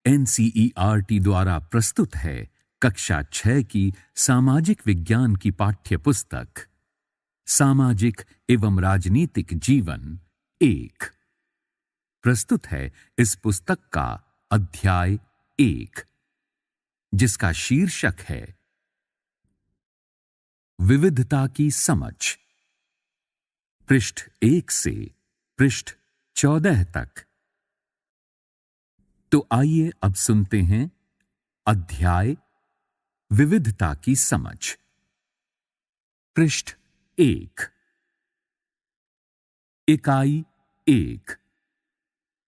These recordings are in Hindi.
एनसीईआरटी द्वारा प्रस्तुत है कक्षा 6 की सामाजिक विज्ञान की पाठ्य पुस्तक सामाजिक एवं राजनीतिक जीवन 1। प्रस्तुत है इस पुस्तक का अध्याय 1, जिसका शीर्षक है विविधता की समझ। पृष्ठ 1 से पृष्ठ 14 तक। तो आइए अब सुनते हैं अध्याय विविधता की समझ। पृष्ठ 1। इकाई 1,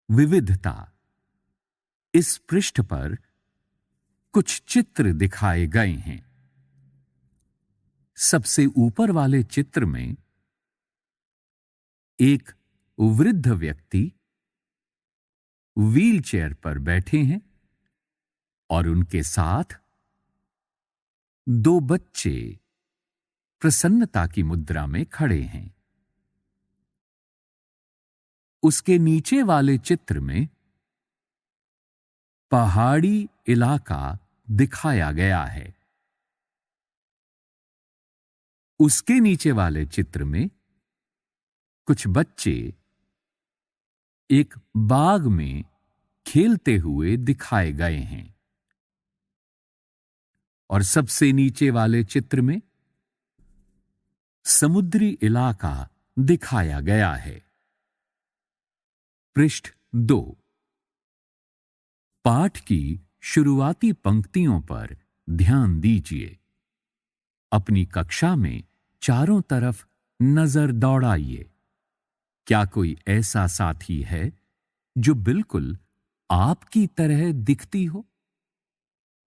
विविधता। इस पृष्ठ पर कुछ चित्र दिखाए गए हैं। सबसे ऊपर वाले चित्र में एक वृद्ध व्यक्ति व्हीलचेयर पर बैठे हैं और उनके साथ 2 बच्चे प्रसन्नता की मुद्रा में खड़े हैं। उसके नीचे वाले चित्र में पहाड़ी इलाका दिखाया गया है। उसके नीचे वाले चित्र में कुछ बच्चे एक बाग में खेलते हुए दिखाए गए हैं और सबसे नीचे वाले चित्र में समुद्री इलाका दिखाया गया है। पृष्ठ 2। पाठ की शुरुआती पंक्तियों पर ध्यान दीजिए। अपनी कक्षा में चारों तरफ नजर दौड़ाइए। क्या कोई ऐसा साथी है जो बिल्कुल आपकी तरह दिखती हो?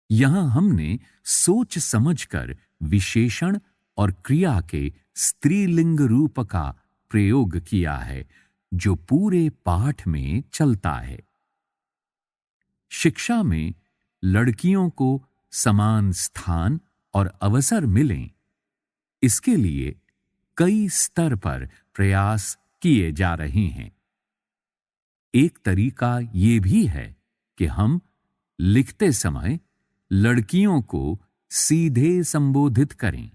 यहां हमने सोच समझकर विशेषण और क्रिया के स्त्रीलिंग रूप का प्रयोग किया है, जो पूरे पाठ में चलता है। शिक्षा में लड़कियों को समान स्थान और अवसर मिलें, इसके लिए कई स्तर पर प्रयास किए जा रहे हैं। एक तरीका यह भी है कि हम लिखते समय लड़कियों को सीधे संबोधित करें।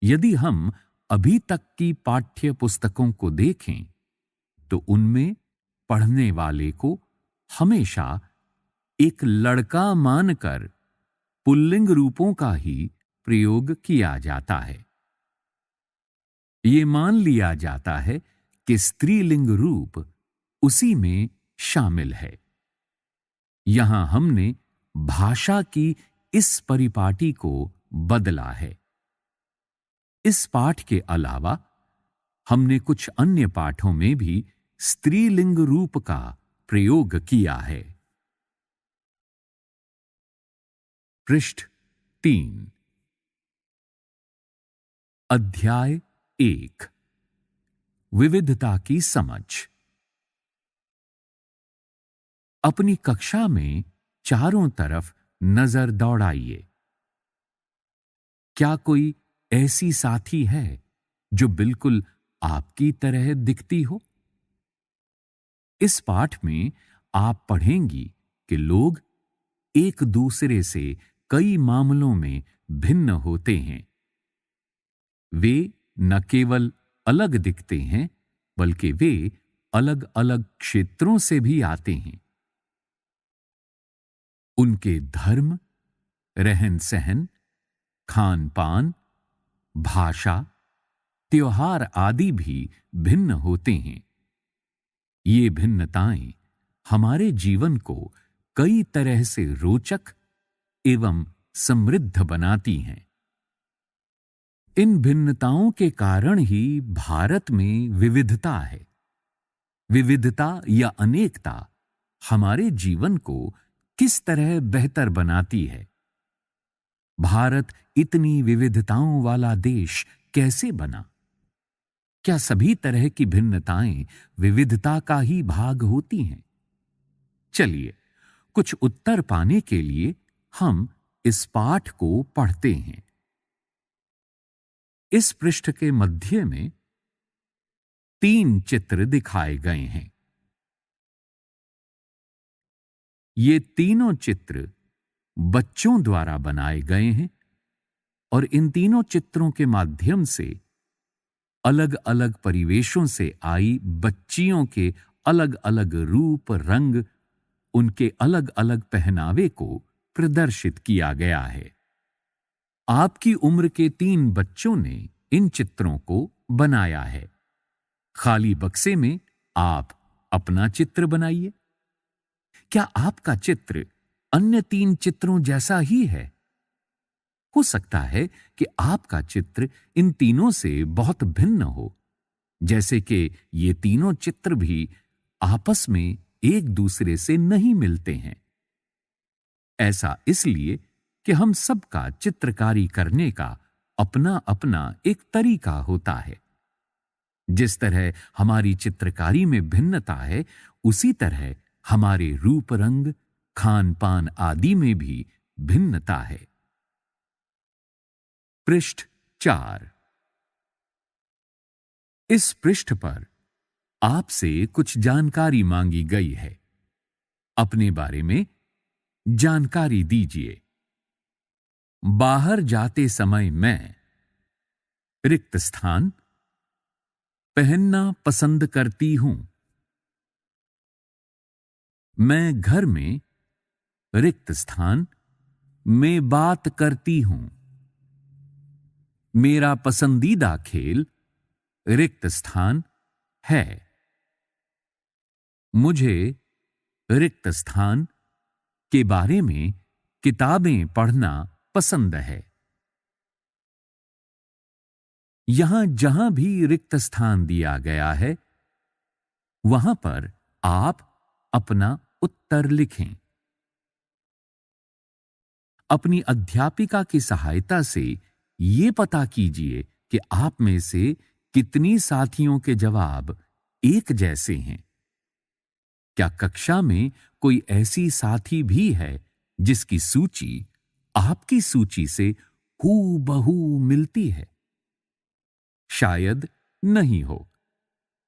यदि हम अभी तक की पाठ्य पुस्तकों को देखें, तो उनमें पढ़ने वाले को हमेशा एक लड़का मानकर पुल्लिंग रूपों का ही प्रयोग किया जाता है। ये मान लिया जाता है कि स्त्रीलिंग रूप उसी में शामिल है। यहां हमने भाषा की इस परिपाटी को बदला है। इस पाठ के अलावा हमने कुछ अन्य पाठों में भी स्त्रीलिंग रूप का प्रयोग किया है। पृष्ठ 3। अध्याय 1, विविधता की समझ। अपनी कक्षा में चारों तरफ नजर दौड़ाइए। क्या कोई ऐसी साथी है जो बिल्कुल आपकी तरह दिखती हो? इस पाठ में आप पढ़ेंगी कि लोग एक दूसरे से कई मामलों में भिन्न होते हैं। वे न केवल अलग दिखते हैं, बल्कि वे अलग-अलग क्षेत्रों से भी आते हैं। उनके धर्म, रहन-सहन, खान-पान, भाषा, त्योहार आदि भी भिन्न होते हैं। ये भिन्नताएं हमारे जीवन को कई तरह से रोचक एवं समृद्ध बनाती हैं। इन भिन्नताओं के कारण ही भारत में विविधता है। विविधता या अनेकता हमारे जीवन को किस तरह बेहतर बनाती है? भारत इतनी विविधताओं वाला देश कैसे बना? क्या सभी तरह की भिन्नताएं विविधता का ही भाग होती हैं? चलिए, कुछ उत्तर पाने के लिए हम इस पाठ को पढ़ते हैं। इस पृष्ठ के मध्य में 3 चित्र दिखाए गए हैं। ये तीनों चित्र बच्चों द्वारा बनाए गए हैं और इन तीनों चित्रों के माध्यम से अलग-अलग परिवेशों से आई बच्चियों के अलग-अलग रूप, रंग, उनके अलग-अलग पहनावे को प्रदर्शित किया गया है। आपकी उम्र के 3 बच्चों ने इन चित्रों को बनाया है। खाली बक्से में आप अपना चित्र बनाइए। क्या आपका चित्र अन्य 3 चित्रों जैसा ही है? हो सकता है कि आपका चित्र इन तीनों से बहुत भिन्न हो, जैसे कि ये तीनों चित्र भी आपस में एक दूसरे से नहीं मिलते हैं। ऐसा इसलिए कि हम सबका चित्रकारी करने का अपना-अपना एक तरीका होता है। जिस तरह हमारी चित्रकारी में भिन्नता है, उसी तरह हमारे रूप, रंग, खान-पान आदि में भी भिन्नता है। पृष्ठ 4। इस पृष्ठ पर आपसे कुछ जानकारी मांगी गई है। अपने बारे में जानकारी दीजिए। बाहर जाते समय मैं रिक्त स्थान पहनना पसंद करती हूं। मैं घर में रिक्त स्थान में बात करती हूं। मेरा पसंदीदा खेल रिक्त स्थान है। मुझे रिक्त स्थान के बारे में किताबें पढ़ना पसंद है। यहां जहां भी रिक्त स्थान दिया गया है, वहां पर आप अपना उत्तर लिखें। अपनी अध्यापिका की सहायता से ये पता कीजिए कि आप में से कितनी साथियों के जवाब एक जैसे हैं। क्या कक्षा में कोई ऐसी साथी भी है जिसकी सूची आपकी सूची से हूबहू मिलती है? शायद नहीं हो।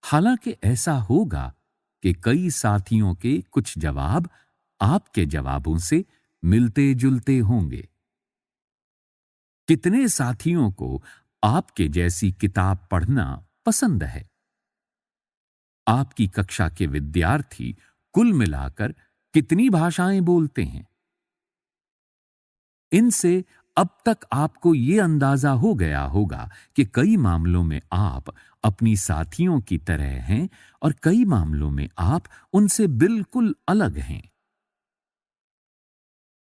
हालांकि ऐसा होगा कि कई साथियों के कुछ जवाब आपके जवाबों से मिलते-जुलते होंगे। कितने साथियों को आपके जैसी किताब पढ़ना पसंद है? आपकी कक्षा के विद्यार्थी कुल मिलाकर कितनी भाषाएं बोलते हैं? इनसे अब तक आपको ये अंदाजा हो गया होगा कि कई मामलों में आप अपनी साथियों की तरह हैं और कई मामलों में आप उनसे बिल्कुल अलग हैं।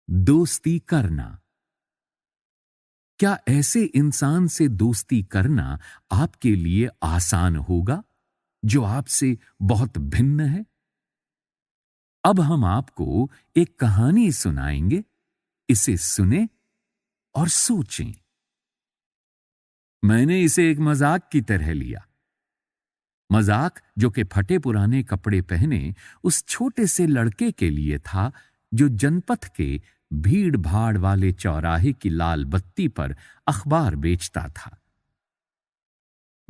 दोस्ती करना। क्या ऐसे इंसान से दोस्ती करना आपके लिए आसान होगा जो आपसे बहुत भिन्न है? अब हम आपको एक कहानी सुनाएंगे। इसे सुने और सोचें। मैंने इसे एक मजाक की तरह लिया। मजाक जो कि फटे पुराने कपड़े पहने उस छोटे से लड़के के लिए था जो जनपथ के भीड़ भाड़ वाले चौराहे की लाल बत्ती पर अखबार बेचता था।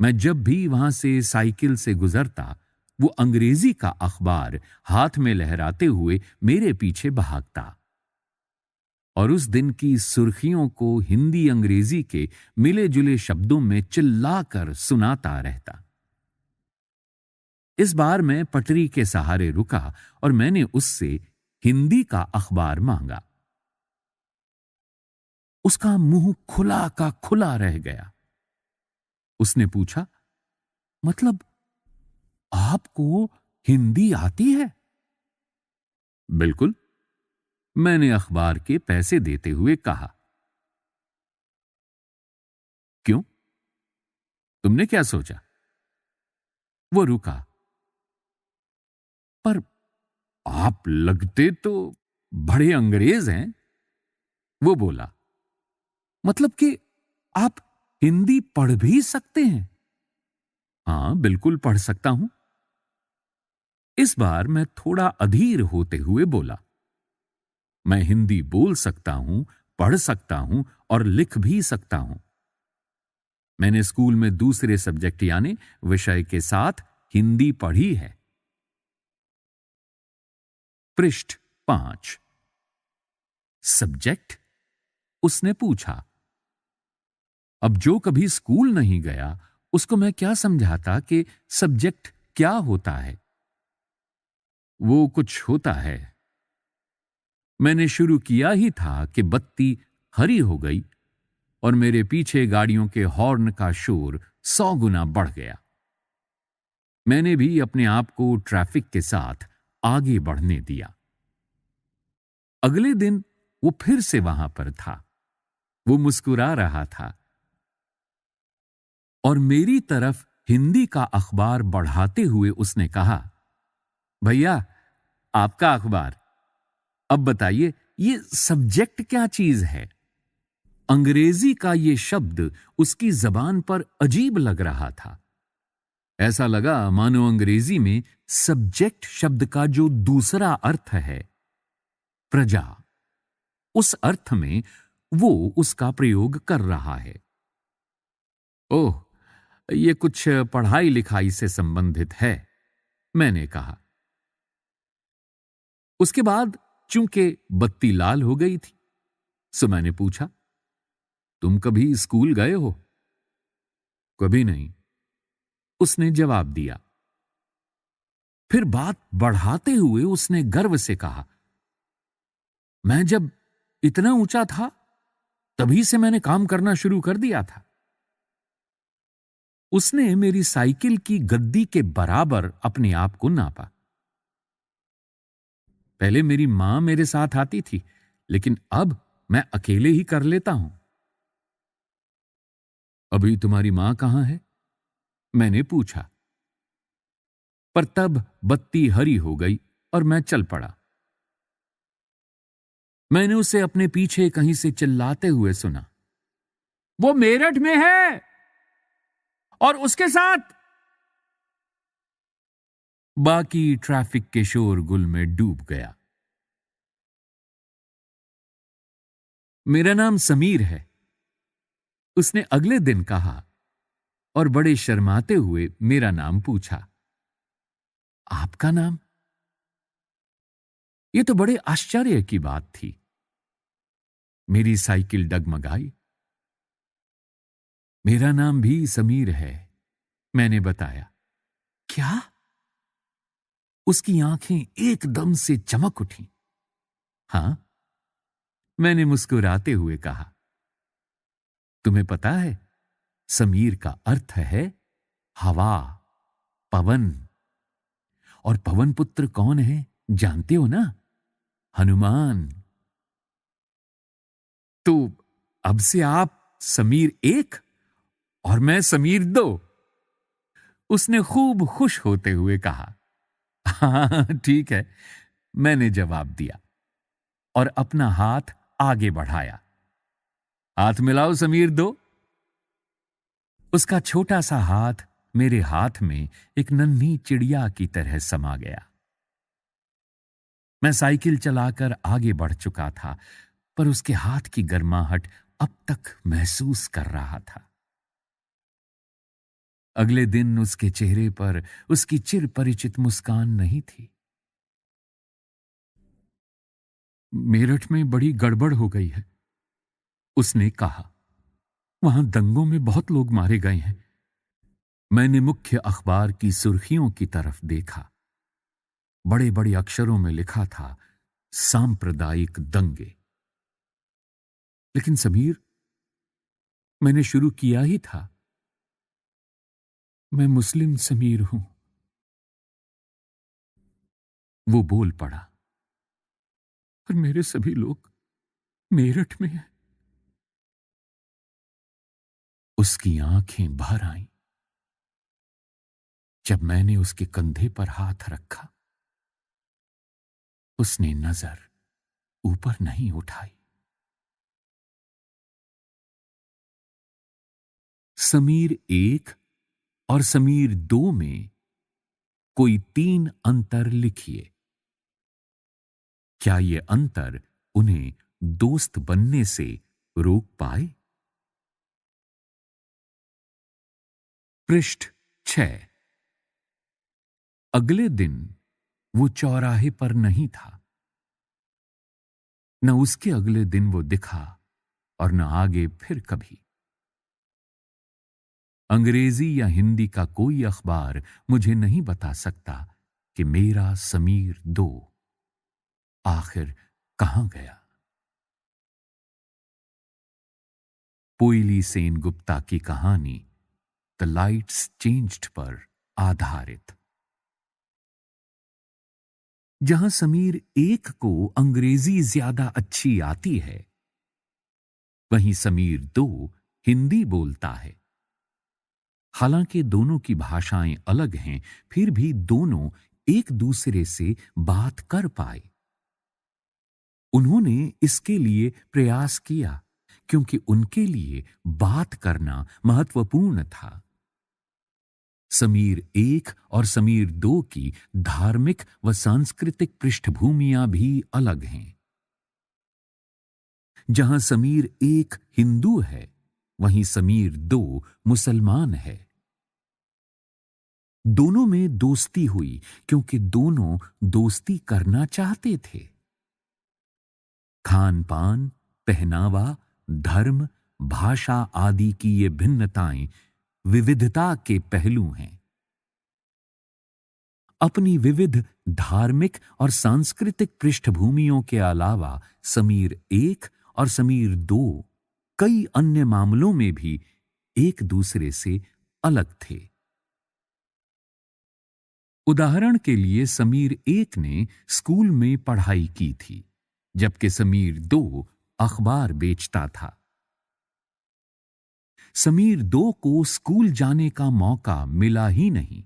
मैं जब भी वहां से साइकिल से गुजरता, वो अंग्रेजी का अखबार हाथ में लहराते हुए मेरे पीछे भागता और उस दिन की सुर्खियों को हिंदी अंग्रेजी के मिले जुले शब्दों में चिल्लाकर सुनाता रहता। इस बार मैं पटरी के सहारे रुका और मैंने उससे हिंदी का अखबार मांगा। उसका मुंह खुला का खुला रह गया। उसने पूछा, मतलब आपको हिंदी आती है? बिल्कुल, मैंने अखबार के पैसे देते हुए कहा। क्यों? तुमने क्या सोचा? वो रुका। पर आप लगते तो बड़े अंग्रेज हैं। वो बोला, मतलब कि आप हिंदी पढ़ भी सकते हैं? हाँ, बिल्कुल पढ़ सकता हूं। इस बार मैं थोड़ा अधीर होते हुए बोला, मैं हिंदी बोल सकता हूं, पढ़ सकता हूं और लिख भी सकता हूं। मैंने स्कूल में दूसरे सब्जेक्ट यानी विषय के साथ हिंदी पढ़ी है। पृष्ठ 5। सब्जेक्ट? उसने पूछा। अब जो कभी स्कूल नहीं गया उसको मैं क्या समझाता कि सब्जेक्ट क्या होता है। वो कुछ होता है। मैंने शुरू किया ही था कि बत्ती हरी हो गई और मेरे पीछे गाड़ियों के हॉर्न का शोर 100 गुना बढ़ गया। मैंने भी अपने आप को ट्रैफिक के साथ आगे बढ़ने दिया। अगले दिन वो फिर से वहां पर था। वो मुस्कुरा रहा था और मेरी तरफ हिंदी का अखबार बढ़ाते हुए उसने कहा, भैया, आपका अखबार। अब बताइए, ये सब्जेक्ट क्या चीज है? अंग्रेजी का ये शब्द उसकी जबान पर अजीब लग रहा था। ऐसा लगा मानो अंग्रेजी में सब्जेक्ट शब्द का जो दूसरा अर्थ है, प्रजा, उस अर्थ में वो उसका प्रयोग कर रहा है। ओह, ये कुछ पढ़ाई लिखाई से संबंधित है, मैंने कहा। उसके बाद चूंकि बत्ती लाल हो गई थी, सो मैंने पूछा, तुम कभी स्कूल गए हो? कभी नहीं, उसने जवाब दिया। फिर बात बढ़ाते हुए उसने गर्व से कहा, मैं जब इतना ऊंचा था तभी से मैंने काम करना शुरू कर दिया था। उसने मेरी साइकिल की गद्दी के बराबर अपने आप को नापा। पहले मेरी मां मेरे साथ आती थी, लेकिन अब मैं अकेले ही कर लेता हूं। अभी तुम्हारी मां कहां है? मैंने पूछा। पर तब बत्ती हरी हो गई और मैं चल पड़ा। मैंने उसे अपने पीछे कहीं से चिल्लाते हुए सुना, वो मेरठ में है और उसके साथ। बाकी ट्रैफिक के शोरगुल में डूब गया। मेरा नाम समीर है, उसने अगले दिन कहा और बड़े शर्माते हुए मेरा नाम पूछा। आपका नाम? यह तो बड़े आश्चर्य की बात थी। मेरी साइकिल डगमगाई। मेरा नाम भी समीर है, मैंने बताया। क्या? उसकी आंखें एकदम से चमक उठी। हां, मैंने मुस्कुराते हुए कहा। तुम्हें पता है, समीर का अर्थ है हवा, पवन। और पवन पुत्र कौन है जानते हो ना? हनुमान। तो अब से आप समीर 1 और मैं समीर 2, उसने खूब खुश होते हुए कहा। हाँ, ठीक है, मैंने जवाब दिया और अपना हाथ आगे बढ़ाया। हाथ मिलाओ समीर 2। उसका छोटा सा हाथ मेरे हाथ में एक नन्ही चिड़िया की तरह समा गया। मैं साइकिल चलाकर आगे बढ़ चुका था, पर उसके हाथ की गर्माहट अब तक महसूस कर रहा था। अगले दिन उसके चेहरे पर उसकी चिर परिचित मुस्कान नहीं थी। मेरठ में बड़ी गड़बड़ हो गई है, उसने कहा। वहां दंगों में बहुत लोग मारे गए हैं। मैंने मुख्य अखबार की सुर्खियों की तरफ देखा। बड़े बड़े अक्षरों में लिखा था, सांप्रदायिक दंगे। लेकिन समीर, मैंने शुरू किया ही था। मैं मुस्लिम समीर हूं। वो बोल पड़ा। और मेरे सभी लोग मेरठ में हैं। उसकी आंखें भर आईं जब मैंने उसके कंधे पर हाथ रखा। उसने नजर ऊपर नहीं उठाई। समीर 1 और समीर 2 में कोई 3 अंतर लिखिए। क्या ये अंतर उन्हें दोस्त बनने से रोक पाए? पृष्ठ 6। अगले दिन वो चौराहे पर नहीं था। न उसके अगले दिन वो दिखा और न आगे फिर कभी। अंग्रेजी या हिंदी का कोई अखबार मुझे नहीं बता सकता कि मेरा समीर 2 आखिर कहां गया। पोइली सेन गुप्ता की कहानी द लाइट्स चेंज्ड पर आधारित। जहां समीर 1 को अंग्रेजी ज्यादा अच्छी आती है, वहीं समीर 2 हिंदी बोलता है। हालांकि दोनों की भाषाएं अलग हैं, फिर भी दोनों एक दूसरे से बात कर पाए। उन्होंने इसके लिए प्रयास किया क्योंकि उनके लिए बात करना महत्वपूर्ण था। समीर 1 और समीर 2 की धार्मिक व सांस्कृतिक पृष्ठभूमियां भी अलग हैं। जहां समीर 1 हिंदू है, वहीं समीर 2 मुसलमान है। दोनों में दोस्ती हुई क्योंकि दोनों दोस्ती करना चाहते थे। खान पान, पहनावा, धर्म, भाषा आदि की ये भिन्नताएं विविधता के पहलू हैं। अपनी विविध धार्मिक और सांस्कृतिक पृष्ठभूमियों के अलावा समीर 1 और समीर 2 कई अन्य मामलों में भी एक दूसरे से अलग थे। उदाहरण के लिए समीर 1 ने स्कूल में पढ़ाई की थी, जबकि समीर 2 अखबार बेचता था। समीर 2 को स्कूल जाने का मौका मिला ही नहीं।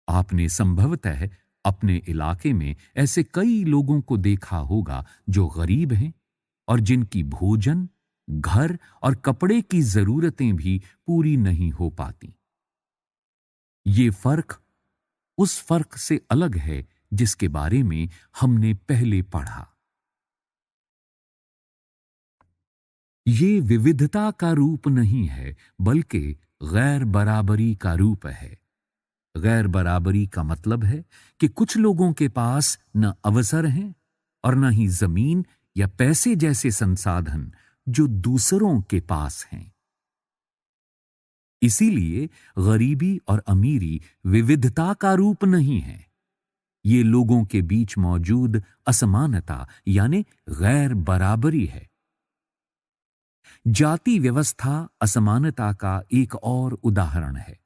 आपने संभवतः अपने इलाके में ऐसे कई लोगों को देखा होगा जो गरीब हैं और जिनकी भोजन, घर और कपड़े की जरूरतें भी पूरी नहीं हो पाती। ये फर्क उस फर्क से अलग है जिसके बारे में हमने पहले पढ़ा। ये विविधता का रूप नहीं है, बल्कि गैर बराबरी का रूप है। गैर बराबरी का मतलब है कि कुछ लोगों के पास न अवसर हैं और न ही जमीन या पैसे जैसे संसाधन जो दूसरों के पास हैं। इसीलिए गरीबी और अमीरी विविधता का रूप नहीं है। ये लोगों के बीच मौजूद असमानता यानी गैर बराबरी है। जाति व्यवस्था असमानता का एक और उदाहरण है।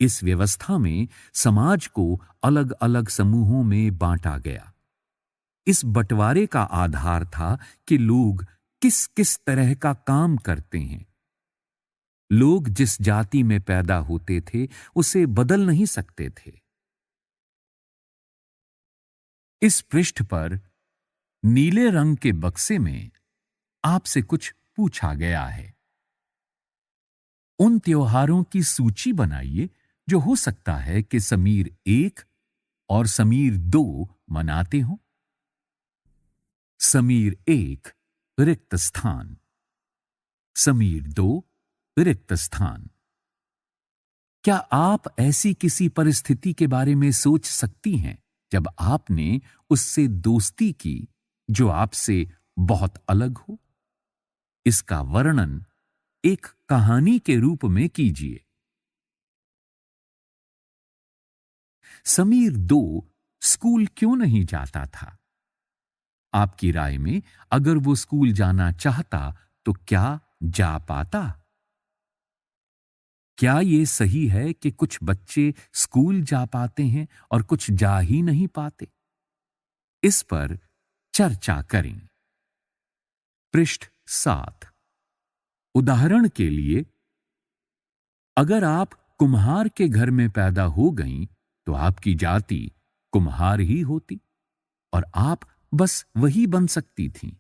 इस व्यवस्था में समाज को अलग अलग समूहों में बांटा गया। इस बंटवारे का आधार था कि लोग किस किस तरह का काम करते हैं। लोग जिस जाति में पैदा होते थे उसे बदल नहीं सकते थे। इस पृष्ठ पर नीले रंग के बक्से में आपसे कुछ पूछा गया है। उन त्योहारों की सूची बनाइए जो हो सकता है कि समीर 1 और समीर 2 मनाते हों। समीर 1 रिक्त स्थान, समीर 2 रिक्त स्थान। क्या आप ऐसी किसी परिस्थिति के बारे में सोच सकती हैं जब आपने उससे दोस्ती की जो आपसे बहुत अलग हो? इसका वर्णन एक कहानी के रूप में कीजिए। समीर 2 स्कूल क्यों नहीं जाता था? आपकी राय में अगर वो स्कूल जाना चाहता तो क्या जा पाता? क्या ये सही है कि कुछ बच्चे स्कूल जा पाते हैं और कुछ जा ही नहीं पाते? इस पर चर्चा करें। पृष्ठ 7। उदाहरण के लिए, अगर आप कुम्हार के घर में पैदा हो गईं तो आपकी जाति कुम्हार ही होती और आप बस वही बन सकती थीं।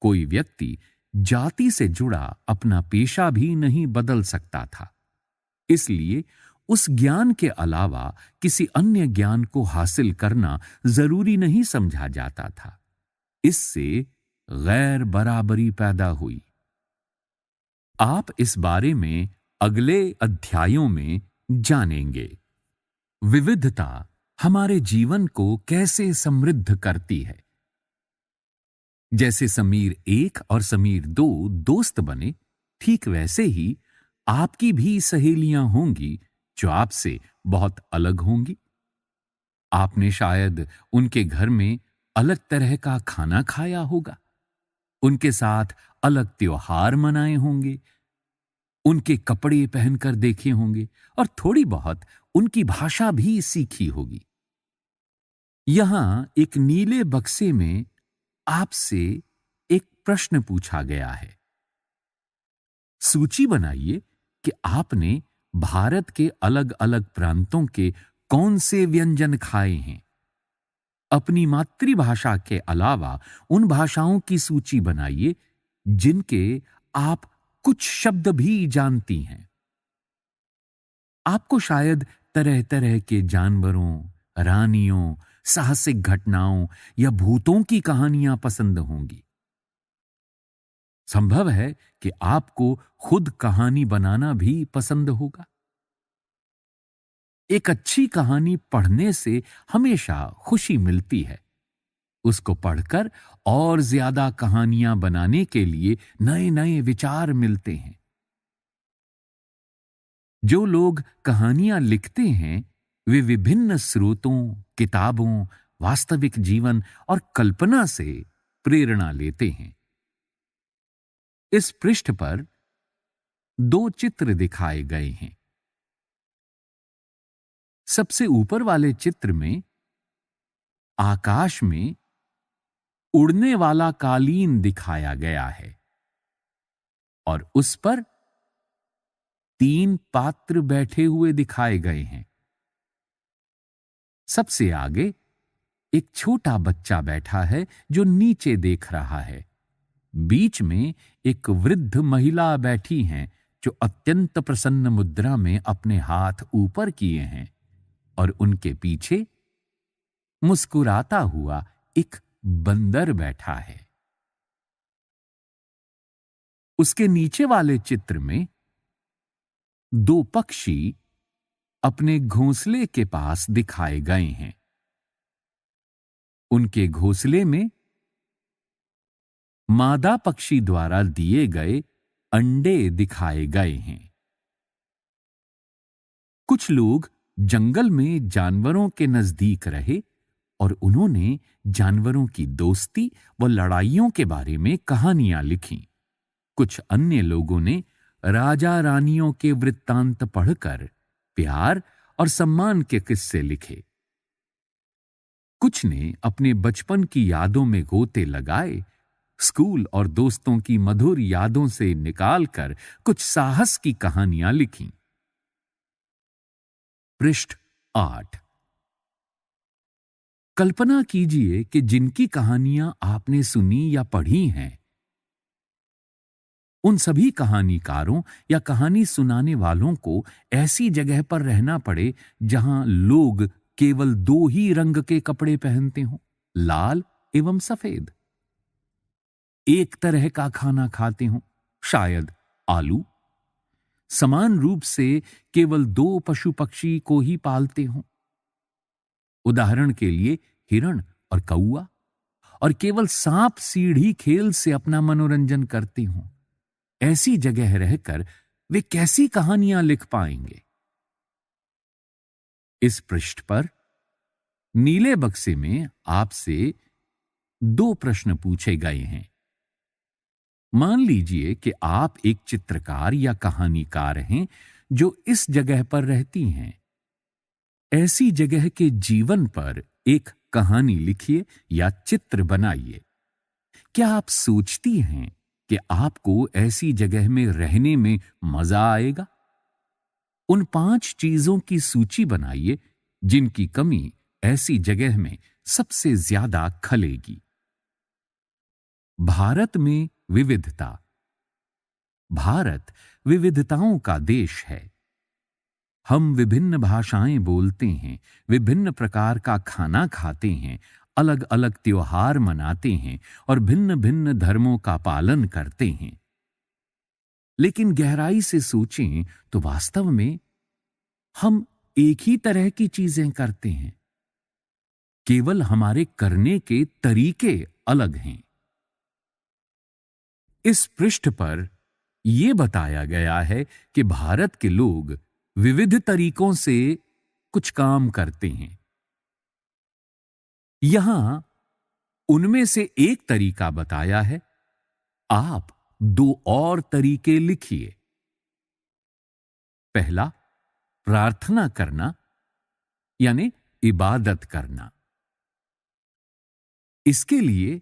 कोई व्यक्ति जाति से जुड़ा अपना पेशा भी नहीं बदल सकता था। इसलिए उस ज्ञान के अलावा किसी अन्य ज्ञान को हासिल करना जरूरी नहीं समझा जाता था। इससे गैर बराबरी पैदा हुई। आप इस बारे में अगले अध्यायों में जानेंगे। विविधता हमारे जीवन को कैसे समृद्ध करती है। जैसे समीर 1 और समीर 2 दोस्त बने, ठीक वैसे ही आपकी भी सहेलियां होंगी जो आपसे बहुत अलग होंगी। आपने शायद उनके घर में अलग तरह का खाना खाया होगा, उनके साथ अलग त्योहार मनाए होंगे, उनके कपड़े पहनकर देखे होंगे और थोड़ी बहुत उनकी भाषा भी सीखी होगी। यहां एक नीले बक्से में आपसे एक प्रश्न पूछा गया है। सूची बनाइए कि आपने भारत के अलग-अलग प्रांतों के कौन से व्यंजन खाए हैं। अपनी मातृभाषा के अलावा उन भाषाओं की सूची बनाइए जिनके आप कुछ शब्द भी जानती हैं। आपको शायद तरह-तरह के जानवरों, रानियों, साहसिक घटनाओं या भूतों की कहानियां पसंद होंगी। संभव है कि आपको खुद कहानी बनाना भी पसंद होगा। एक अच्छी कहानी पढ़ने से हमेशा खुशी मिलती है। उसको पढ़कर और ज्यादा कहानियां बनाने के लिए नए-नए विचार मिलते हैं। जो लोग कहानियां लिखते हैं, वे विभिन्न स्रोतों, किताबों, वास्तविक जीवन और कल्पना से प्रेरणा लेते हैं। इस पृष्ठ पर 2 चित्र दिखाए गए हैं। सबसे ऊपर वाले चित्र में आकाश में उड़ने वाला कालीन दिखाया गया है और उस पर 3 पात्र बैठे हुए दिखाए गए हैं। सबसे आगे एक छोटा बच्चा बैठा है जो नीचे देख रहा है। बीच में एक वृद्ध महिला बैठी हैं जो अत्यंत प्रसन्न मुद्रा में अपने हाथ ऊपर किए हैं और उनके पीछे मुस्कुराता हुआ एक बंदर बैठा है। उसके नीचे वाले चित्र में 2 पक्षी अपने घोंसले के पास दिखाए गए हैं। उनके घोंसले में मादा पक्षी द्वारा दिए गए अंडे दिखाए गए हैं। कुछ लोग जंगल में जानवरों के नजदीक रहे और उन्होंने जानवरों की दोस्ती व लड़ाइयों के बारे में कहानियां लिखीं। कुछ अन्य लोगों ने राजा रानियों के वृत्तांत पढ़कर प्यार और सम्मान के किस्से लिखे। कुछ ने अपने बचपन की यादों में गोते लगाए, स्कूल और दोस्तों की मधुर यादों से निकालकर कुछ साहस की कहानियां लिखीं। पृष्ठ 8। कल्पना कीजिए कि जिनकी कहानियां आपने सुनी या पढ़ी हैं, उन सभी कहानीकारों या कहानी सुनाने वालों को ऐसी जगह पर रहना पड़े जहां लोग केवल 2 ही रंग के कपड़े पहनते हों, लाल एवं सफेद। एक तरह का खाना खाते हों, शायद आलू। समान रूप से केवल 2 पशु पक्षी को ही पालते हों, उदाहरण के लिए हिरण और कौआ, और केवल सांप सीढ़ी खेल से अपना मनोरंजन करते हों। ऐसी जगह रहकर वे कैसी कहानियां लिख पाएंगे? इस पृष्ठ पर नीले बक्से में आपसे 2 प्रश्न पूछे गए हैं। मान लीजिए कि आप एक चित्रकार या कहानीकार हैं जो इस जगह पर रहती हैं। ऐसी जगह के जीवन पर एक कहानी लिखिए या चित्र बनाइए। क्या आप सोचती हैं कि आपको ऐसी जगह में रहने में मजा आएगा? उन 5 चीजों की सूची बनाइए जिनकी कमी ऐसी जगह में सबसे ज्यादा खलेगी। भारत में विविधता। भारत विविधताओं का देश है। हम विभिन्न भाषाएं बोलते हैं, विभिन्न प्रकार का खाना खाते हैं, अलग-अलग त्योहार मनाते हैं और भिन्न-भिन्न धर्मों का पालन करते हैं। लेकिन गहराई से सोचें तो वास्तव में हम एक ही तरह की चीजें करते हैं। केवल हमारे करने के तरीके अलग हैं। इस पृष्ठ पर यह बताया गया है कि भारत के लोग विविध तरीकों से कुछ काम करते हैं। यहां उनमें से एक तरीका बताया है। आप दो और तरीके लिखिए। पहला, प्रार्थना करना यानी इबादत करना। इसके लिए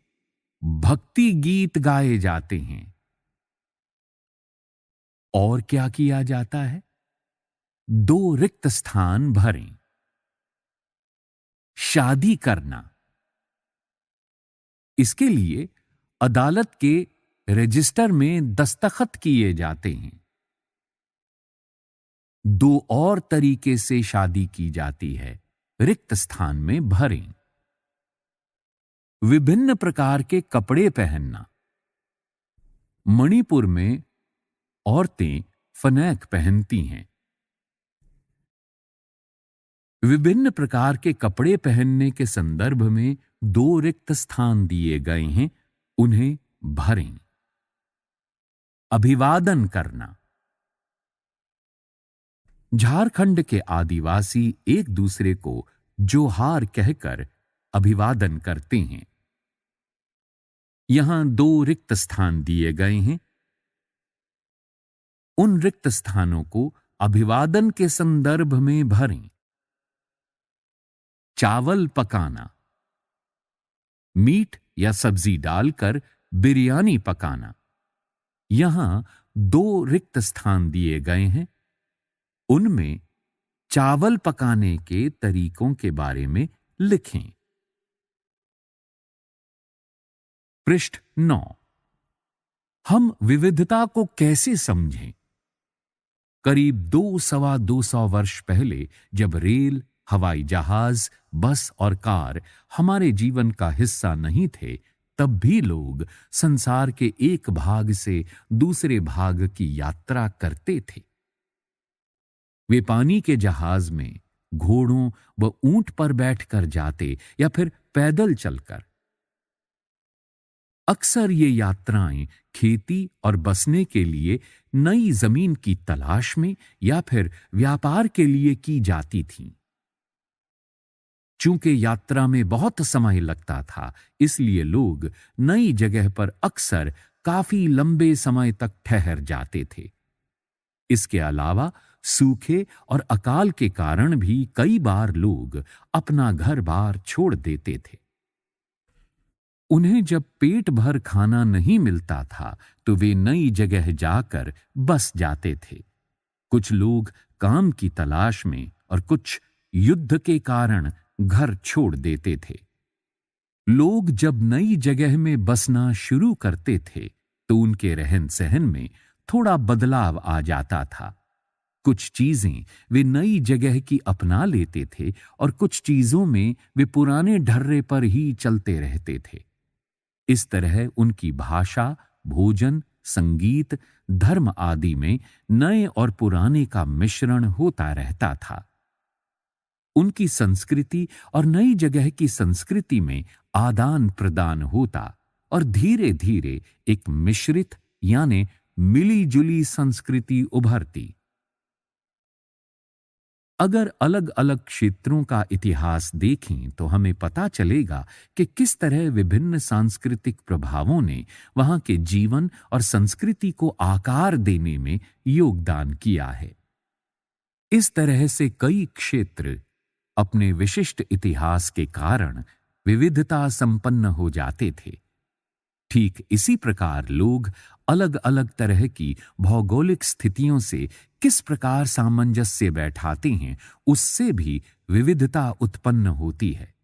भक्ति गीत गाए जाते हैं। और क्या किया जाता है? दो रिक्त स्थान भरें। शादी करना। इसके लिए अदालत के रजिस्टर में दस्तखत किए जाते हैं। दो और तरीके से शादी की जाती है। रिक्त स्थान में भरें। विभिन्न प्रकार के कपड़े पहनना। मणिपुर में औरतें फनेक पहनती हैं। विभिन्न प्रकार के कपड़े पहनने के संदर्भ में दो रिक्त स्थान दिए गए हैं, उन्हें भरें। अभिवादन करना। झारखंड के आदिवासी एक दूसरे को जोहार कहकर अभिवादन करते हैं। यहां दो रिक्त स्थान दिए गए हैं। उन रिक्त स्थानों को अभिवादन के संदर्भ में भरें। चावल पकाना। मीट या सब्जी डालकर बिरयानी पकाना। यहां दो रिक्त स्थान दिए गए हैं। उनमें चावल पकाने के तरीकों के बारे में लिखें। पृष्ठ 9। हम विविधता को कैसे समझें? करीब 200 वर्ष पहले जब रेल, हवाई जहाज, बस और कार हमारे जीवन का हिस्सा नहीं थे, तब भी लोग संसार के एक भाग से दूसरे भाग की यात्रा करते थे। वे पानी के जहाज में घोड़ों व ऊंट पर बैठकर जाते या फिर पैदल चलकर। अक्सर ये यात्राएं खेती और बसने के लिए नई जमीन की तलाश में या फिर व्यापार के लिए की जाती थीं। चूंकि यात्रा में बहुत समय लगता था, इसलिए लोग नई जगह पर अक्सर काफी लंबे समय तक ठहर जाते थे। इसके अलावा सूखे और अकाल के कारण भी कई बार लोग अपना घर-बार छोड़ देते थे। उन्हें जब पेट भर खाना नहीं मिलता था, तो वे नई जगह जाकर बस जाते थे। कुछ लोग काम की तलाश में और कुछ युद्ध के कारण घर छोड़ देते थे। लोग जब नई जगह में बसना शुरू करते थे, तो उनके रहन-सहन में थोड़ा बदलाव आ जाता था। कुछ चीजें वे नई जगह की अपना लेते थे और कुछ चीजों में वे पुराने ढर्रे पर ही चलते रहते थे। इस तरह उनकी भाषा, भोजन, संगीत, धर्म आदि में नए और पुराने का मिश्रण होता रहता था। उनकी संस्कृति और नई जगह की संस्कृति में आदान प्रदान होता और धीरे-धीरे एक मिश्रित यानी मिली-जुली संस्कृति उभरती। अगर अलग-अलग क्षेत्रों का इतिहास देखें तो हमें पता चलेगा कि किस तरह विभिन्न सांस्कृतिक प्रभावों ने वहां के जीवन और संस्कृति को आकार देने में योगदान किया है। इस तरह से कई क्षेत्र अपने विशिष्ट इतिहास के कारण विविधता संपन्न हो जाते थे। ठीक इसी प्रकार लोग अलग-अलग तरह की भौगोलिक स्थितियों से किस प्रकार सामंजस्य बैठाते हैं, उससे भी विविधता उत्पन्न होती है।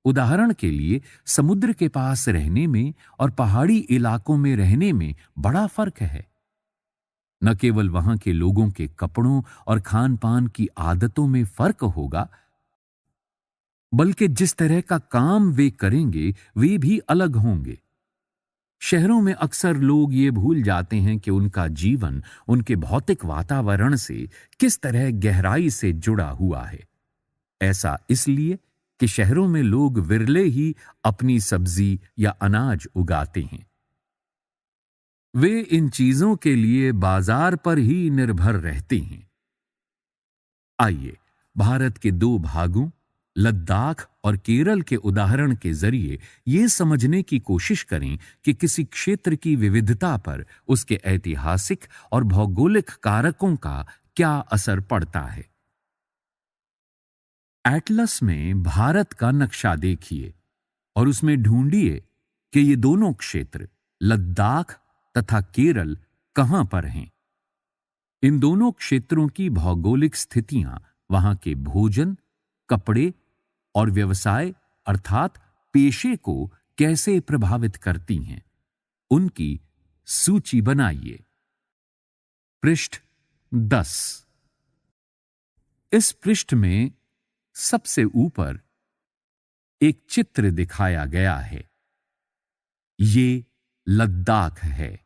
उदाहरण के लिए समुद्र के पास रहने में और पहाड़ी इलाकों में रहने में बड़ा फर्क है। न केवल वहां के लोगों के कपड़ों और खान-पान की आदतों में फर्क होगा, बल्कि जिस तरह का काम वे करेंगे वे भी अलग होंगे। शहरों में अक्सर लोग ये भूल जाते हैं कि उनका जीवन उनके भौतिक वातावरण से किस तरह गहराई से जुड़ा हुआ है। ऐसा इसलिए कि शहरों में लोग विरले ही अपनी सब्जी या अनाज उगाते हैं। वे इन चीजों के लिए बाजार पर ही निर्भर रहते हैं। आइए भारत के दो भागों लद्दाख और केरल के उदाहरण के जरिए ये समझने की कोशिश करें कि किसी क्षेत्र की विविधता पर उसके ऐतिहासिक और भौगोलिक कारकों का क्या असर पड़ता है। एटलस में भारत का नक्शा देखिए और उसमें ढूंढिए कि ये दोनों क्षेत्र लद्दाख तथा केरल कहां पर हैं। इन दोनों क्षेत्रों की भौगोलिक स्थितियां वहां के भोजन, कपड़े और व्यवसाय अर्थात पेशे को कैसे प्रभावित करती हैं, उनकी सूची बनाइए। पृष्ठ 10। इस पृष्ठ में सबसे ऊपर एक चित्र दिखाया गया है। ये लद्दाख है,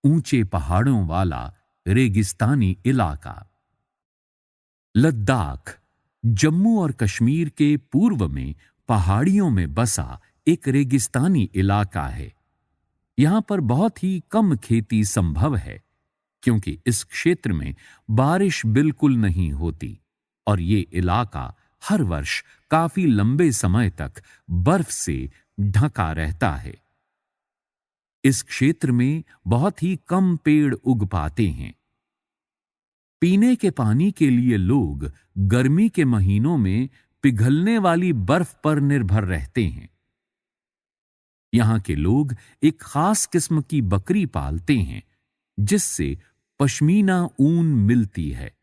ऊंचे पहाड़ों वाला रेगिस्तानी इलाका। लद्दाख जम्मू और कश्मीर के पूर्व में पहाड़ियों में बसा एक रेगिस्तानी इलाका है। यहां पर बहुत ही कम खेती संभव है क्योंकि इस क्षेत्र में बारिश बिल्कुल नहीं होती और ये इलाका हर वर्ष काफी लंबे समय तक बर्फ से ढका रहता है। इस क्षेत्र में बहुत ही कम पेड़ उग पाते हैं। पीने के पानी के लिए लोग गर्मी के महीनों में पिघलने वाली बर्फ पर निर्भर रहते हैं। यहां के लोग एक खास किस्म की बकरी पालते हैं जिससे पश्मीना ऊन मिलती है।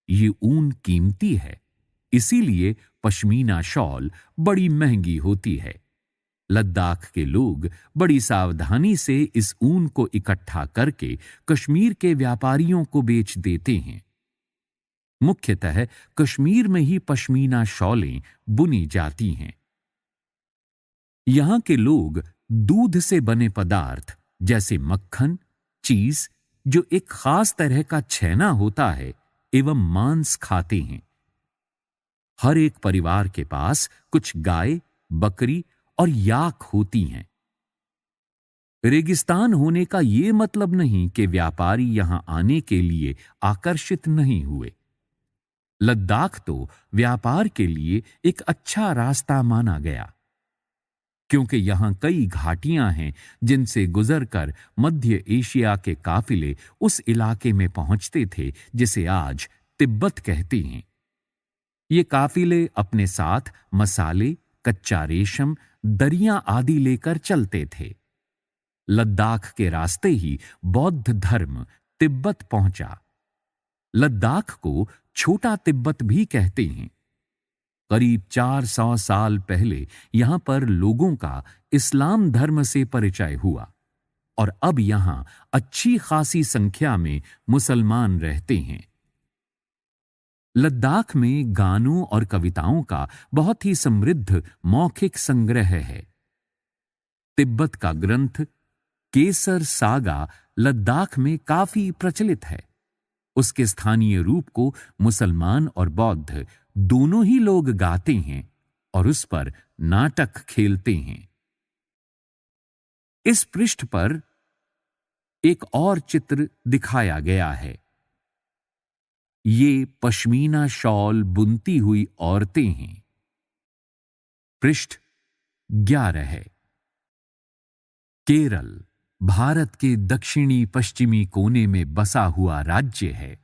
ये ऊन कीमती है, इसीलिए पश्मीना शॉल बड़ी महंगी होती है। लद्दाख के लोग बड़ी सावधानी से इस ऊन को इकट्ठा करके कश्मीर के व्यापारियों को बेच देते हैं। मुख्यतः कश्मीर में ही पश्मीना शॉलें बुनी जाती हैं। यहां के लोग दूध से बने पदार्थ जैसे मक्खन, चीज, जो एक खास तरह का छैना होता है, एवं मांस खाते हैं। हर एक परिवार के पास कुछ गाय, बकरी और याक होती हैं। रेगिस्तान होने का यह मतलब नहीं कि व्यापारी यहां आने के लिए आकर्षित नहीं हुए। लद्दाख तो व्यापार के लिए एक अच्छा रास्ता माना गया क्योंकि यहां कई घाटियां हैं जिनसे गुजरकर मध्य एशिया के काफिले उस इलाके में पहुंचते थे जिसे आज तिब्बत कहते हैं। ये काफिले अपने साथ मसाले, कच्चा रेशम, दरियां आदि लेकर चलते थे। लद्दाख के रास्ते ही बौद्ध धर्म तिब्बत पहुंचा। लद्दाख को छोटा तिब्बत भी कहते हैं। करीब 400 साल पहले यहां पर लोगों का इस्लाम धर्म से परिचय हुआ और अब यहां अच्छी खासी संख्या में मुसलमान रहते हैं। लद्दाख में गानों और कविताओं का बहुत ही समृद्ध मौखिक संग्रह है। तिब्बत का ग्रंथ केसर सागा लद्दाख में काफी प्रचलित है। उसके स्थानीय रूप को मुसलमान और बौद्ध दोनों ही लोग गाते हैं और उस पर नाटक खेलते हैं। इस पृष्ठ पर एक और चित्र दिखाया गया है। ये पश्मीना शॉल बुनती हुई औरतें हैं। पृष्ठ 11 है। केरल भारत के दक्षिणी पश्चिमी कोने में बसा हुआ राज्य है।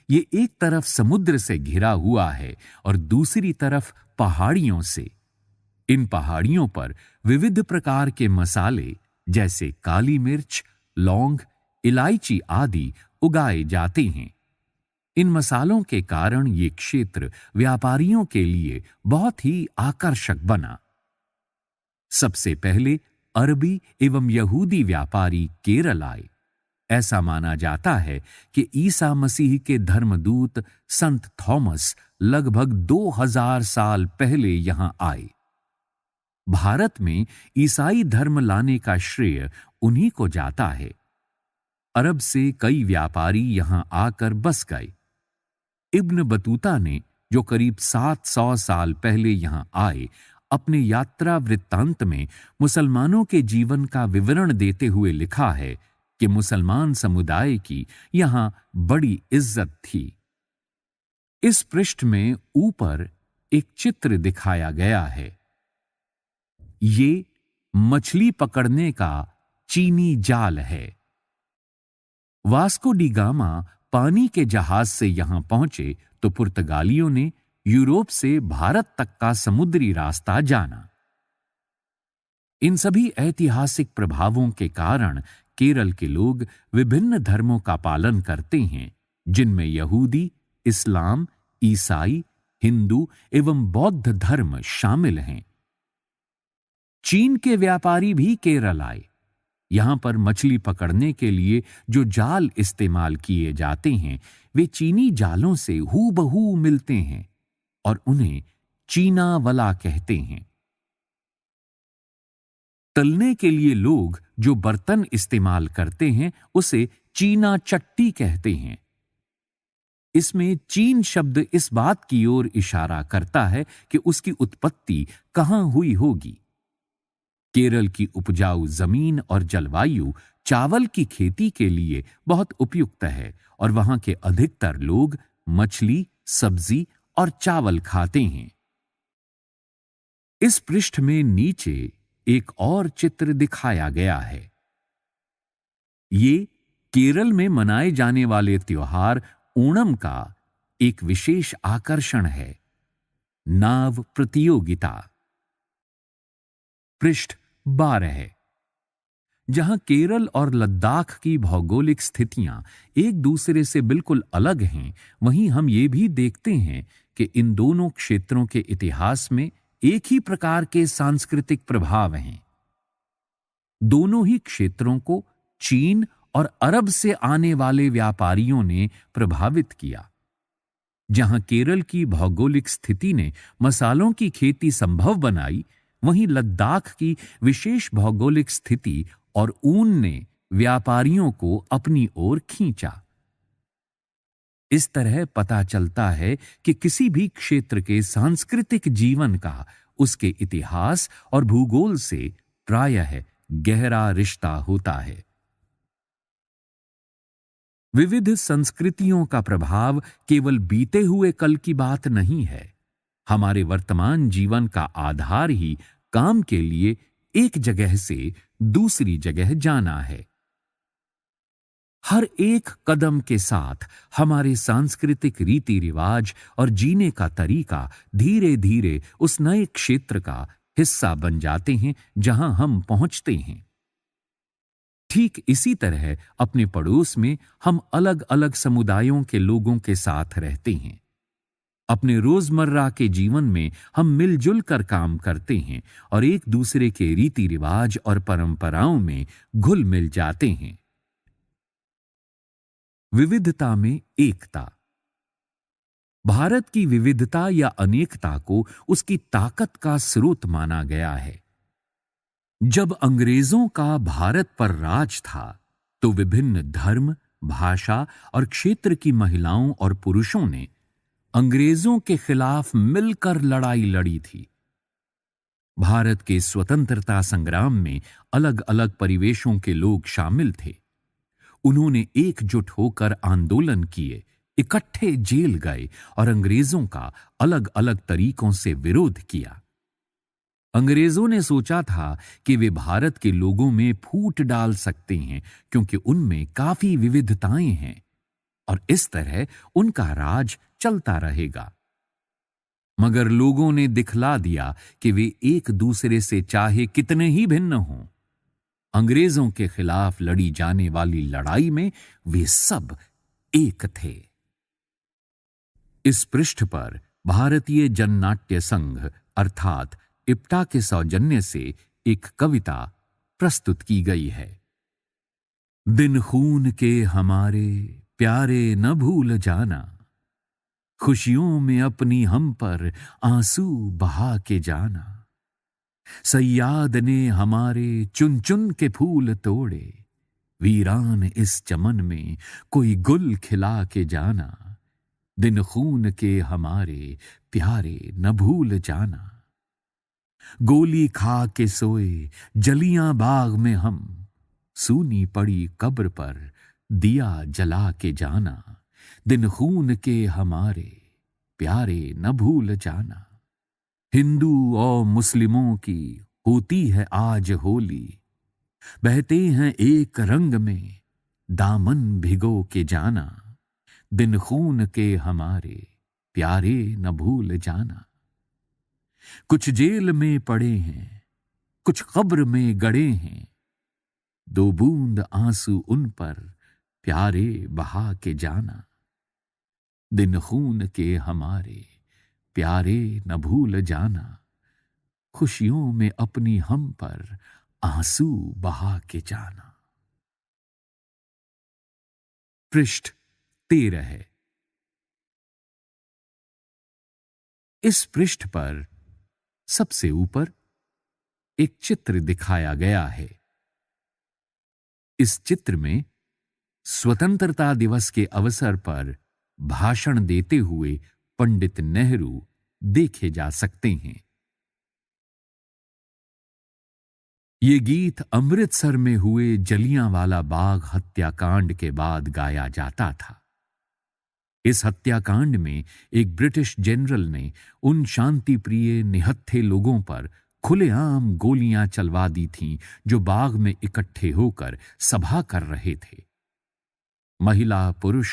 ये एक तरफ समुद्र से घिरा हुआ है और दूसरी तरफ पहाड़ियों से। इन पहाड़ियों पर विविध प्रकार के मसाले जैसे काली मिर्च, लौंग, इलायची आदि उगाए जाते हैं। इन मसालों के कारण ये क्षेत्र व्यापारियों के लिए बहुत ही आकर्षक बना। सबसे पहले अरबी एवं यहूदी व्यापारी केरल आए। ऐसा माना जाता है कि ईसा मसीह के धर्मदूत संत थॉमस लगभग 2000 साल पहले यहां आए। भारत में ईसाई धर्म लाने का श्रेय उन्हीं को जाता है। अरब से कई व्यापारी यहां आकर बस गए। इब्न बतूता ने, जो करीब 700 साल पहले यहां आए, अपने यात्रा वृत्तांत में मुसलमानों के जीवन का विवरण देते हुए लिखा है कि मुसलमान समुदाय की यहां बड़ी इज्जत थी। इस पृष्ठ में ऊपर एक चित्र दिखाया गया है। ये मछली पकड़ने का चीनी जाल है। वास्को डी गामा पानी के जहाज से यहां पहुंचे तो पुर्तगालियों ने यूरोप से भारत तक का समुद्री रास्ता जाना। इन सभी ऐतिहासिक प्रभावों के कारण केरल के लोग विभिन्न धर्मों का पालन करते हैं, जिनमें यहूदी, इस्लाम, ईसाई, हिंदू एवं बौद्ध धर्म शामिल हैं। चीन के व्यापारी भी केरल आए। यहां पर मछली पकड़ने के लिए जो जाल इस्तेमाल किए जाते हैं वे चीनी जालों से हूबहू मिलते हैं और उन्हें चीना वला कहते हैं। तलने के लिए लोग जो बर्तन इस्तेमाल करते हैं उसे चीना चट्टी कहते हैं। इसमें चीन शब्द इस बात की ओर इशारा करता है कि उसकी उत्पत्ति कहां हुई होगी। केरल की उपजाऊ जमीन और जलवायु चावल की खेती के लिए बहुत उपयुक्त है और वहां के अधिकतर लोग मछली, सब्जी और चावल खाते हैं। इस पृष्ठ में नीचे एक और चित्र दिखाया गया है। ये केरल में मनाए जाने वाले त्योहार ओणम का एक विशेष आकर्षण है, नाव प्रतियोगिता। पृष्ठ 12 है। जहां केरल और लद्दाख की भौगोलिक स्थितियां एक दूसरे से बिल्कुल अलग हैं, वहीं हम ये भी देखते हैं कि इन दोनों क्षेत्रों के इतिहास में एक ही प्रकार के सांस्कृतिक प्रभाव हैं। दोनों ही क्षेत्रों को चीन और अरब से आने वाले व्यापारियों ने प्रभावित किया। जहां केरल की भौगोलिक स्थिति ने मसालों की खेती संभव बनाई, वहीं लद्दाख की विशेष भौगोलिक स्थिति और ऊन ने व्यापारियों को अपनी ओर खींचा। इस तरह पता चलता है कि किसी भी क्षेत्र के सांस्कृतिक जीवन का उसके इतिहास और भूगोल से प्रायः गहरा रिश्ता होता है। विविध संस्कृतियों का प्रभाव केवल बीते हुए कल की बात नहीं है। हमारे वर्तमान जीवन का आधार ही काम के लिए एक जगह से दूसरी जगह जाना है। हर एक कदम के साथ हमारे सांस्कृतिक रीति रिवाज और जीने का तरीका धीरे धीरे उस नए क्षेत्र का हिस्सा बन जाते हैं जहां हम पहुंचते हैं। ठीक इसी तरह अपने पड़ोस में हम अलग अलग समुदायों के लोगों के साथ रहते हैं। अपने रोजमर्रा के जीवन में हम मिलजुल कर काम करते हैं और एक दूसरे के रीति रिवाज और परंपराओं में घुल मिल जाते हैं। विविधता में एकता। भारत की विविधता या अनेकता को उसकी ताकत का स्रोत माना गया है। जब अंग्रेजों का भारत पर राज था तो विभिन्न धर्म, भाषा और क्षेत्र की महिलाओं और पुरुषों ने अंग्रेजों के खिलाफ मिलकर लड़ाई लड़ी थी। भारत के स्वतंत्रता संग्राम में अलग अलग परिवेशों के लोग शामिल थे। उन्होंने एकजुट होकर आंदोलन किए, इकट्ठे जेल गए और अंग्रेजों का अलग अलग तरीकों से विरोध किया। अंग्रेजों ने सोचा था कि वे भारत के लोगों में फूट डाल सकते हैं क्योंकि उनमें काफी विविधताएं हैं और इस तरह उनका राज चलता रहेगा। मगर लोगों ने दिखला दिया कि वे एक दूसरे से चाहे कितने ही भिन्न हों, अंग्रेजों के खिलाफ लड़ी जाने वाली लड़ाई में वे सब एक थे। इस पृष्ठ पर भारतीय जननाट्य संघ अर्थात इप्टा के सौजन्य से एक कविता प्रस्तुत की गई है। दिन खून के हमारे प्यारे न भूल जाना, खुशियों में अपनी हम पर आंसू बहा के जाना। सैयाद ने हमारे चुन चुन के फूल तोड़े, वीरान इस चमन में कोई गुल खिला के जाना। दिन खून के हमारे प्यारे न भूल जाना। गोली खा के सोए जलियां बाग में हम, सूनी पड़ी कब्र पर दिया जला के जाना, दिन खून के हमारे प्यारे न भूल जाना। हिंदू और मुस्लिमों की होती है आज होली, बहते हैं एक रंग में दामन भिगो के जाना, दिन खून के हमारे प्यारे न भूल जाना। कुछ जेल में पड़े हैं, कुछ कब्र में गड़े हैं, दो बूंद आंसू उन पर प्यारे बहा के जाना, दिन खून के हमारे प्यारे न भूल जाना। खुशियों में अपनी हम पर आंसू बहा के जाना। पृष्ठ 13 है। इस पृष्ठ पर सबसे ऊपर एक चित्र दिखाया गया है। इस चित्र में स्वतंत्रता दिवस के अवसर पर भाषण देते हुए पंडित नेहरू देखे जा सकते हैं। ये गीत अमृतसर में हुए जलियांवाला बाग हत्याकांड के बाद गाया जाता था। इस हत्याकांड में एक ब्रिटिश जनरल ने उन शांति प्रिय निहत्थे लोगों पर खुलेआम गोलियां चलवा दी थीं जो बाग में इकट्ठे होकर सभा कर रहे थे। महिला, पुरुष,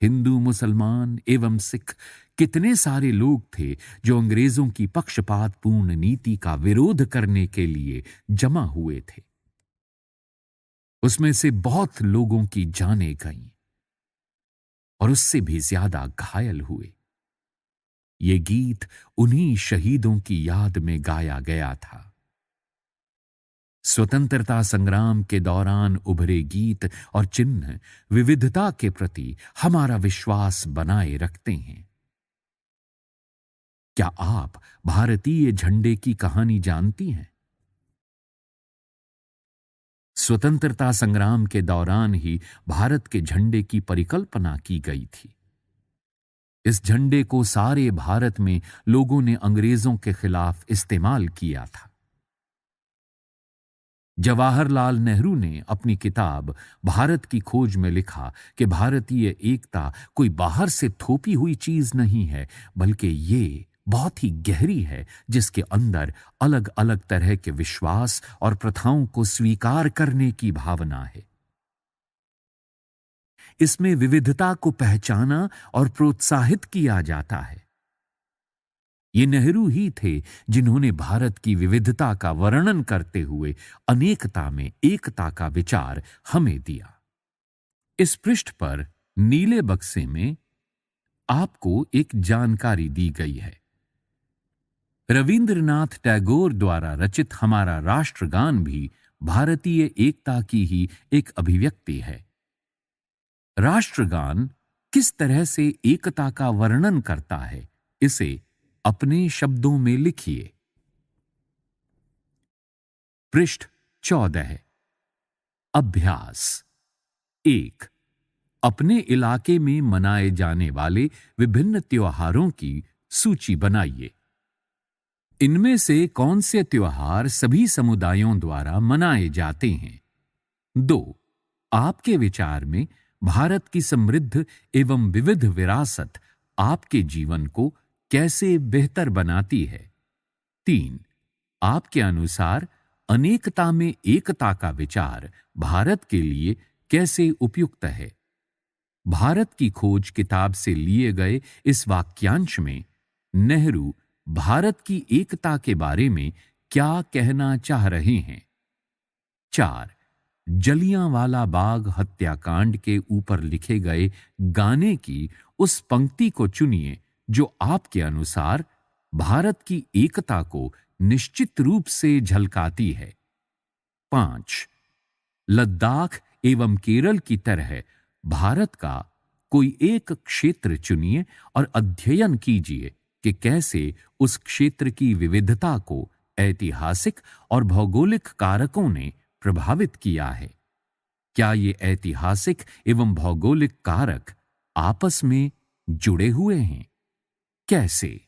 हिंदू, मुसलमान एवं सिख कितने सारे लोग थे जो अंग्रेजों की पक्षपातपूर्ण नीति का विरोध करने के लिए जमा हुए थे। उसमें से बहुत लोगों की जानें गईं और उससे भी ज्यादा घायल हुए। ये गीत उन्हीं शहीदों की याद में गाया गया था। स्वतंत्रता संग्राम के दौरान उभरे गीत और चिन्ह विविधता के प्रति हमारा विश्वास बनाए रखते हैं। क्या आप भारतीय झंडे की कहानी जानती हैं? स्वतंत्रता संग्राम के दौरान ही भारत के झंडे की परिकल्पना की गई थी। इस झंडे को सारे भारत में लोगों ने अंग्रेजों के खिलाफ इस्तेमाल किया था। जवाहरलाल नेहरू ने अपनी किताब भारत की खोज में लिखा कि भारतीय एकता कोई बाहर से थोपी हुई चीज नहीं है, बल्कि ये बहुत ही गहरी है, जिसके अंदर अलग अलग तरह के विश्वास और प्रथाओं को स्वीकार करने की भावना है। इसमें विविधता को पहचाना और प्रोत्साहित किया जाता है। ये नेहरू ही थे जिन्होंने भारत की विविधता का वर्णन करते हुए अनेकता में एकता का विचार हमें दिया। इस पृष्ठ पर नीले बक्से में आपको एक जानकारी दी गई है। रविंद्रनाथ टैगोर द्वारा रचित हमारा राष्ट्रगान भी भारतीय एकता की ही एक अभिव्यक्ति है। राष्ट्रगान किस तरह से एकता का वर्णन करता है, इसे अपने शब्दों में लिखिए। पृष्ठ 14 है। अभ्यास 1। अपने इलाके में मनाए जाने वाले विभिन्न त्योहारों की सूची बनाइए। इनमें से कौन से त्योहार सभी समुदायों द्वारा मनाए जाते हैं? 2। आपके विचार में भारत की समृद्ध एवं विविध विरासत आपके जीवन को कैसे बेहतर बनाती है? 3। आपके अनुसार अनेकता में एकता का विचार भारत के लिए कैसे उपयुक्त है? भारत की खोज किताब से लिए गए इस वाक्यांश में नेहरू भारत की एकता के बारे में क्या कहना चाह रहे हैं? 4। जलियांवाला बाग हत्याकांड के ऊपर लिखे गए गाने की उस पंक्ति को चुनिए जो आपके अनुसार भारत की एकता को निश्चित रूप से झलकाती है। 5। लद्दाख एवं केरल की तरह भारत का कोई एक क्षेत्र चुनिए और अध्ययन कीजिए कि कैसे उस क्षेत्र की विविधता को ऐतिहासिक और भौगोलिक कारकों ने प्रभावित किया है। क्या ये ऐतिहासिक एवं भौगोलिक कारक आपस में जुड़े हुए हैं? कैसे?